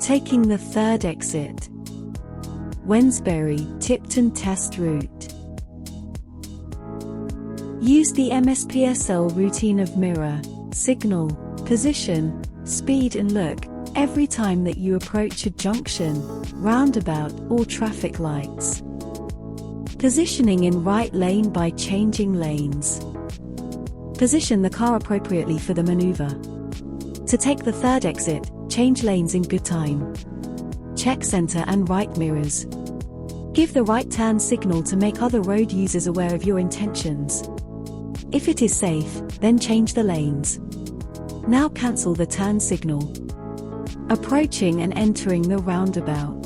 Taking the third exit. Wednesbury, Tipton test route. Use the MSPSL routine of mirror, signal, position, speed and look every time that you approach a junction, roundabout or traffic lights. Positioning in right lane by changing lanes. Position the car appropriately for the maneuver. To take the third exit, change lanes in good time. Check center and right mirrors. Give the right turn signal to make other road users aware of your intentions. If it is safe, then change the lanes. Now cancel the turn signal. Approaching and entering the roundabout.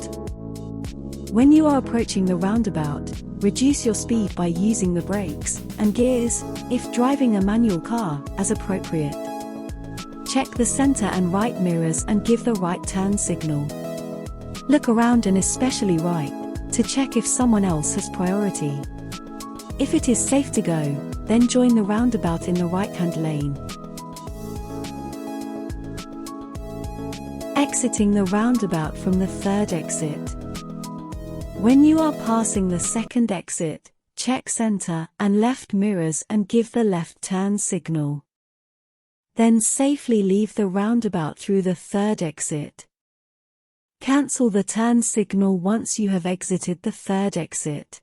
When you are approaching the roundabout, reduce your speed by using the brakes and gears, if driving a manual car, as appropriate. Check the center and right mirrors and give the right turn signal. Look around and especially right, to check if someone else has priority. If it is safe to go, then join the roundabout in the right-hand lane. Exiting the roundabout from the third exit. When you are passing the second exit, check center and left mirrors and give the left turn signal. Then safely leave the roundabout through the third exit. Cancel the turn signal once you have exited the third exit.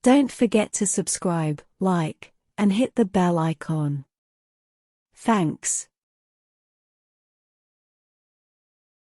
Don't forget to subscribe, like, and hit the bell icon. Thanks.